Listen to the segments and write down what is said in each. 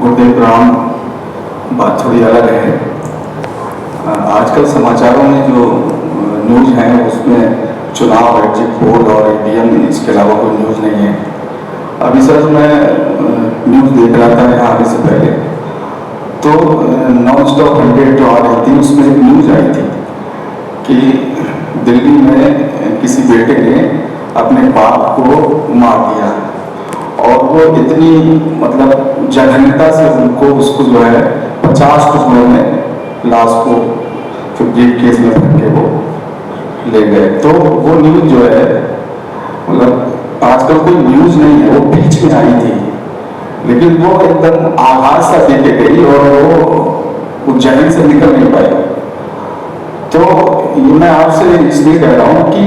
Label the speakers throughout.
Speaker 1: गुरुदेव राम, बात थोड़ी अलग है। आजकल समाचारों में जो न्यूज़ है उसमें चुनाव, एग्जिट पोल और ईवीएम, इसके अलावा कोई न्यूज़ नहीं है। अभी सर मैं न्यूज़ देख रहा था यहाँ आने से पहले, तो नॉन स्टॉप अपडेट जो आ रही थी उसमें एक न्यूज़ आई थी कि दिल्ली में किसी बेटे ने अपने बाप को मार दिया, और वो इतनी मतलब जघन्यता से उसको जो है 50 टुकड़ों में लाश को फिर ब्रीफ केस में भर के वो ले गए। तो वो न्यूज़ जो है, मतलब आजकल कोई न्यूज़ नहीं है, वो बीच में आई थी, लेकिन वो एकदम आघात सा देके गई और वो जहन से निकल नहीं पाई। तो ये मैं आपसे इसलिए कह रहा हूँ कि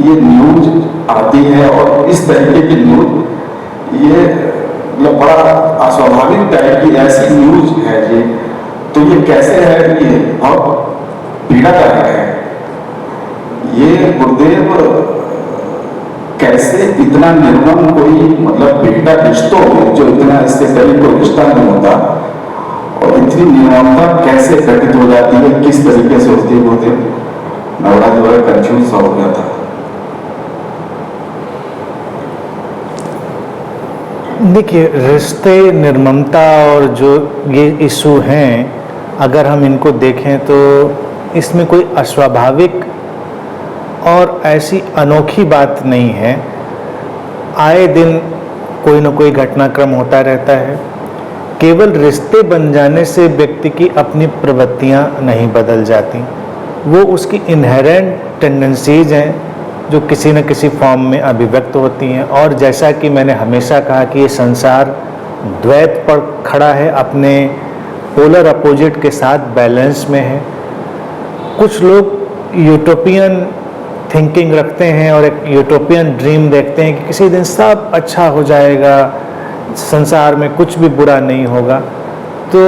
Speaker 1: ये न्यूज़ आती है और इस तरीके की न्यूज़, ये मतलब बड़ा अस्वाभाविक टाइप की ऐसी न्यूज़ है ये, तो ये कैसे है कि ये बहुत पीड़ादायक है। ये गुरुदेव कैसे इतना निर्मम कोई मतलब बेटा रिश्तों में जो इतना इससे करीब कोई रिश्ता नहीं होता, और इतनी निर्ममता कैसे घटित हो जाती है, किस तरीके से होती है गुरुदेव, मैं बड़ा जो है कंफ्यूज सा हो गया था।
Speaker 2: देखिए, रिश्ते, निर्ममता और जो ये इशू हैं, अगर हम इनको देखें तो इसमें कोई अस्वाभाविक और ऐसी अनोखी बात नहीं है। आए दिन कोई ना कोई घटनाक्रम होता रहता है। केवल रिश्ते बन जाने से व्यक्ति की अपनी प्रवृत्तियां नहीं बदल जाती, वो उसकी इनहेरेंट टेंडेंसीज हैं जो किसी न किसी फॉर्म में अभिव्यक्त होती हैं। और जैसा कि मैंने हमेशा कहा कि ये संसार द्वैत पर खड़ा है, अपने पोलर अपोजिट के साथ बैलेंस में है। कुछ लोग यूटोपियन थिंकिंग रखते हैं और एक यूटोपियन ड्रीम देखते हैं कि किसी दिन सब अच्छा हो जाएगा, संसार में कुछ भी बुरा नहीं होगा। तो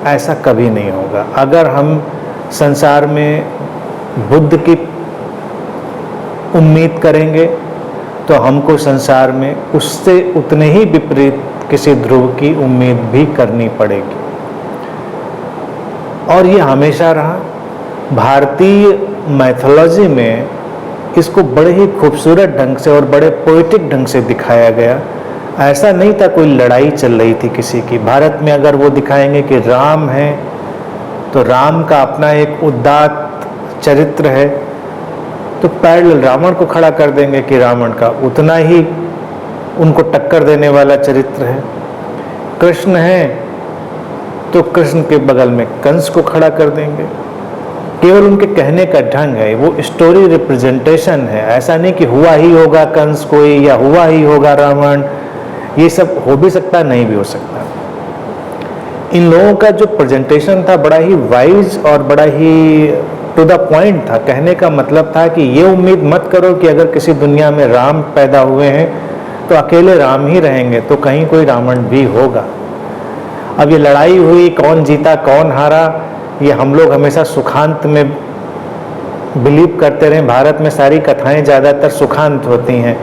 Speaker 2: ऐसा कभी नहीं होगा। अगर हम संसार में बुद्ध की उम्मीद करेंगे तो हमको संसार में उससे उतने ही विपरीत किसी ध्रुव की उम्मीद भी करनी पड़ेगी। और ये हमेशा रहा। भारतीय मैथोलॉजी में इसको बड़े ही खूबसूरत ढंग से और बड़े पोएटिक ढंग से दिखाया गया। ऐसा नहीं था कोई लड़ाई चल रही थी किसी की। भारत में अगर वो दिखाएंगे कि राम है तो राम का अपना एक उदात्त चरित्र है, तो पैरेलल रावण को खड़ा कर देंगे कि रावण का उतना ही उनको टक्कर देने वाला चरित्र है। कृष्ण है तो कृष्ण के बगल में कंस को खड़ा कर देंगे। केवल उनके कहने का ढंग है, वो स्टोरी रिप्रेजेंटेशन है। ऐसा नहीं कि हुआ ही होगा कंस कोई या हुआ ही होगा रावण। ये सब हो भी सकता, नहीं भी हो सकता। इन लोगों का जो प्रेजेंटेशन था बड़ा ही वाइज और बड़ा ही टू द पॉइंट था। कहने का मतलब था कि ये उम्मीद मत करो कि अगर किसी दुनिया में राम पैदा हुए हैं तो अकेले राम ही रहेंगे, तो कहीं कोई रावण भी होगा। अब ये लड़ाई हुई, कौन जीता कौन हारा, ये हम लोग हमेशा सुखांत में बिलीव करते रहे। भारत में सारी कथाएं ज़्यादातर सुखांत होती हैं।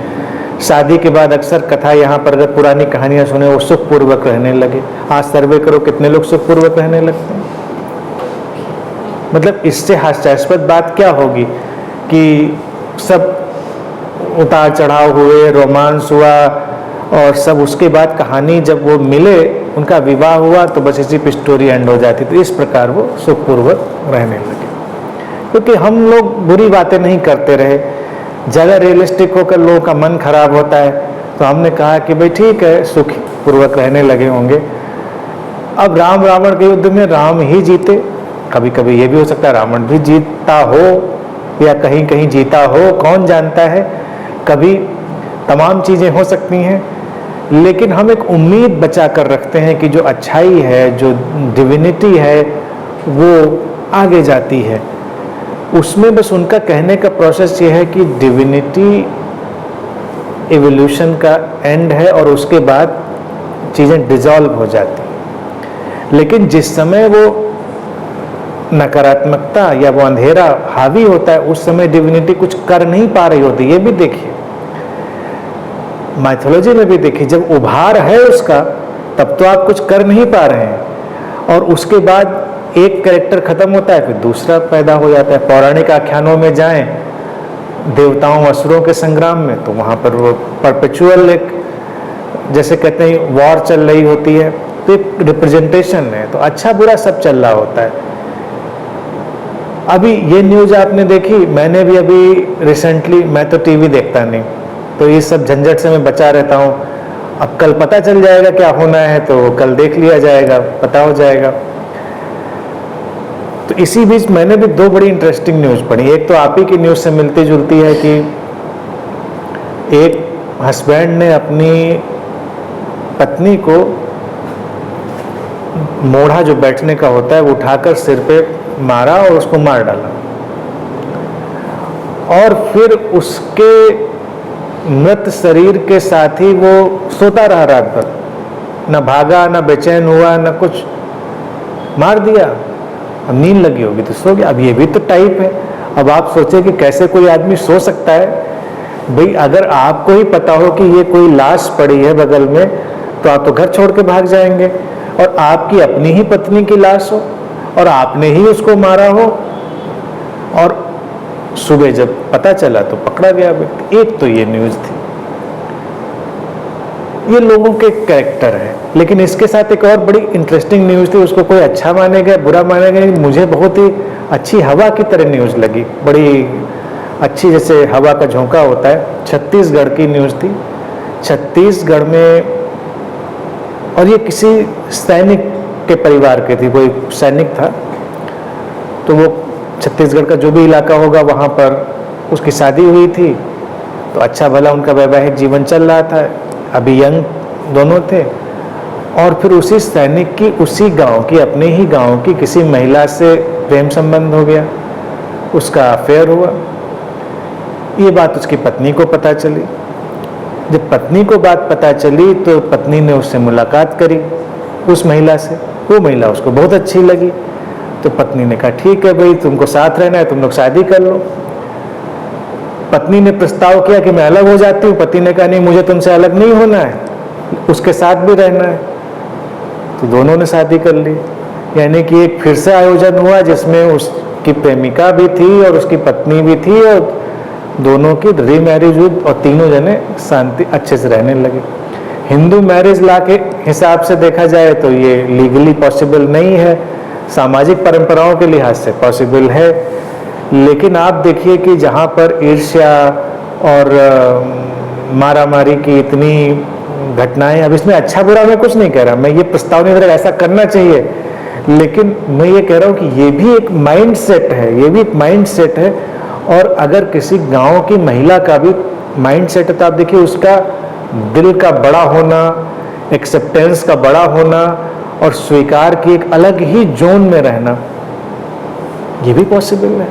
Speaker 2: शादी के बाद अक्सर कथा यहाँ पर अगर पुरानी कहानियाँ सुने वो सुखपूर्वक रहने लगे। आज सर्वे करो कितने लोग सुखपूर्वक रहने लगते हैं। मतलब इससे हास्यास्पद बात क्या होगी कि सब उतार चढ़ाव हुए, रोमांस हुआ और सब, उसके बाद कहानी जब वो मिले, उनका विवाह हुआ तो बस इसी पे स्टोरी एंड हो जाती। तो इस प्रकार वो सुखपूर्वक रहने लगे। क्योंकि हम लोग बुरी बातें नहीं करते रहे, ज़्यादा रियलिस्टिक होकर लोगों का मन खराब होता है, तो हमने कहा कि भाई ठीक है, सुखपूर्वक रहने लगे होंगे। अब राम रावण के युद्ध में राम ही जीते, कभी कभी ये भी हो सकता है रावण भी जीतता हो या कहीं कहीं जीता हो, कौन जानता है। कभी तमाम चीज़ें हो सकती हैं, लेकिन हम एक उम्मीद बचा कर रखते हैं कि जो अच्छाई है, जो डिविनिटी है, वो आगे जाती है। उसमें बस उनका कहने का प्रोसेस ये है कि डिविनिटी एवोल्यूशन का एंड है और उसके बाद चीज़ें डिसॉल्व हो जाती हैं। लेकिन जिस समय वो नकारात्मकता या वो अंधेरा हावी होता है, उस समय डिविनिटी कुछ कर नहीं पा रही होती। ये भी देखिए, माइथोलॉजी में भी देखिए, जब उभार है उसका तब तो आप कुछ कर नहीं पा रहे हैं। और उसके बाद एक कैरेक्टर खत्म होता है, फिर दूसरा पैदा हो जाता है। पौराणिक आख्यानों में जाएं, देवताओं असुरों के संग्राम में, तो वहाँ पर वो परपेचुअल एक, जैसे कहते हैं, वॉर चल रही होती है, तो एक रिप्रेजेंटेशन है, तो अच्छा बुरा सब चल रहा होता है। अभी ये न्यूज़ आपने देखी, मैंने भी अभी रिसेंटली, मैं तो टीवी देखता नहीं, तो ये सब झंझट से मैं बचा रहता हूँ। अब कल पता चल जाएगा क्या होना है, तो कल देख लिया जाएगा, पता हो जाएगा। तो इसी बीच मैंने भी दो बड़ी इंटरेस्टिंग न्यूज़ पढ़ी। एक तो आप ही की न्यूज़ से मिलती जुलती है कि एक हस्बैंड ने अपनी पत्नी को मोढ़ा जो बैठने का होता है वो उठाकर सिर पे मारा और उसको मार डाला, और फिर उसके मृत शरीर के साथ ही वो सोता रहा रात भर, न भागा, न बेचैन हुआ, न कुछ, मार दिया। अब नींद लगी होगी तो सो गया। अब ये भी तो टाइप है। अब आप सोचे कि कैसे कोई आदमी सो सकता है। भाई अगर आपको ही पता हो कि ये कोई लाश पड़ी है बगल में, तो आप तो घर छोड़ के भाग जाएंगे, और आपकी अपनी ही पत्नी की लाश हो और आपने ही उसको मारा हो, और सुबह जब पता चला तो पकड़ा गया व्यक्ति। एक तो ये न्यूज़ थी। ये लोगों के कैरेक्टर है। लेकिन इसके साथ एक और बड़ी इंटरेस्टिंग न्यूज़ थी, उसको कोई अच्छा मानेगा बुरा मानेगा, मुझे बहुत ही अच्छी हवा की तरह न्यूज़ लगी, बड़ी अच्छी, जैसे हवा का झोंका होता है। छत्तीसगढ़ की न्यूज़ थी। छत्तीसगढ़ में, और ये किसी सैनिक के परिवार के थी, कोई सैनिक था, तो वो छत्तीसगढ़ का जो भी इलाका होगा वहाँ पर उसकी शादी हुई थी, तो अच्छा भला उनका वैवाहिक जीवन चल रहा था, अभी यंग दोनों थे। और फिर उसी सैनिक की उसी गांव की, अपने ही गांव की किसी महिला से प्रेम संबंध हो गया, उसका अफेयर हुआ। ये बात उसकी पत्नी को पता चली। जब पत्नी को बात पता चली तो पत्नी ने उससे मुलाकात करी, उस महिला से। वो महिला उसको बहुत अच्छी लगी, तो पत्नी ने कहा ठीक है भाई, तुमको साथ रहना है, तुम लोग शादी कर लो। पत्नी ने प्रस्ताव किया कि मैं अलग हो जाती हूँ। पति ने कहा नहीं, मुझे तुमसे अलग नहीं होना है, उसके साथ भी रहना है। तो दोनों ने शादी कर ली। यानी कि एक फिर से आयोजन हुआ जिसमें उसकी प्रेमिका भी थी और उसकी पत्नी भी थी, और दोनों की रीमैरिज हुई और तीनों जने शांति अच्छे से रहने लगे। हिंदू मैरिज लॉ के हिसाब से देखा जाए तो ये लीगली पॉसिबल नहीं है, सामाजिक परंपराओं के लिहाज से पॉसिबल है। लेकिन आप देखिए कि जहाँ पर ईर्ष्या और मारामारी की इतनी घटनाएं, अब इसमें अच्छा बुरा मैं कुछ नहीं कह रहा, मैं ये प्रस्ताव नहीं दे रहा ऐसा करना चाहिए, लेकिन मैं ये कह रहा हूँ कि ये भी एक माइंड सेट है, ये भी एक माइंड सेट है। और अगर किसी गांव की महिला का भी माइंड सेट है तो आप देखिए उसका दिल का बड़ा होना, एक्सेप्टेंस का बड़ा होना और स्वीकार की एक अलग ही जोन में रहना, ये भी पॉसिबल है।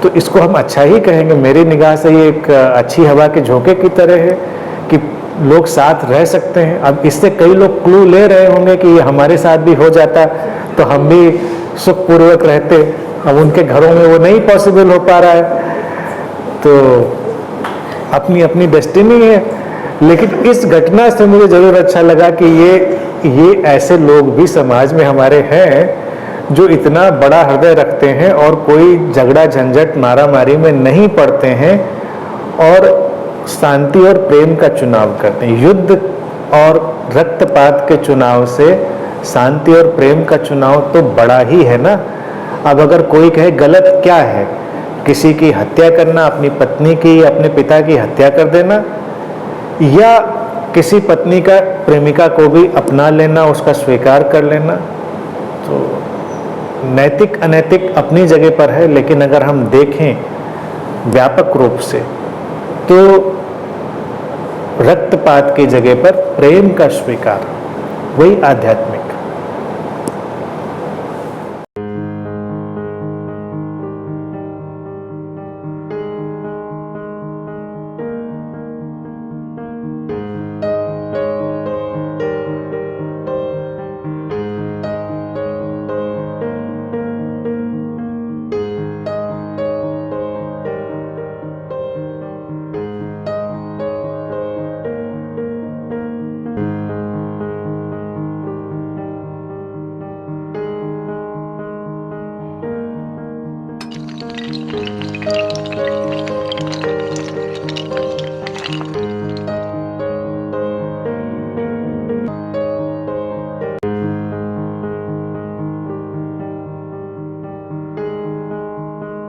Speaker 2: तो इसको हम अच्छा ही कहेंगे। मेरी निगाह से ये एक अच्छी हवा के झोंके की तरह है कि लोग साथ रह सकते हैं। अब इससे कई लोग क्लू ले रहे होंगे कि ये हमारे साथ भी हो जाता तो हम भी सुखपूर्वक रहते। अब उनके घरों में वो नहीं पॉसिबल हो पा रहा है, तो अपनी अपनी डेस्टिनी है। लेकिन इस घटना से मुझे जरूर अच्छा लगा कि ये ऐसे लोग भी समाज में हमारे हैं जो इतना बड़ा हृदय रखते हैं और कोई झगड़ा झंझट मारामारी में नहीं पड़ते हैं और शांति और प्रेम का चुनाव करते हैं। युद्ध और रक्तपात के चुनाव से शांति और प्रेम का चुनाव तो बड़ा ही है ना। अब अगर कोई कहे गलत क्या है, किसी की हत्या करना, अपनी पत्नी की, अपने पिता की हत्या कर देना, या किसी पत्नी का प्रेमिका को भी अपना लेना, उसका स्वीकार कर लेना, तो नैतिक अनैतिक अपनी जगह पर है। लेकिन अगर हम देखें व्यापक रूप से तो रक्तपात की जगह पर प्रेम का स्वीकार वही आध्यात्मिक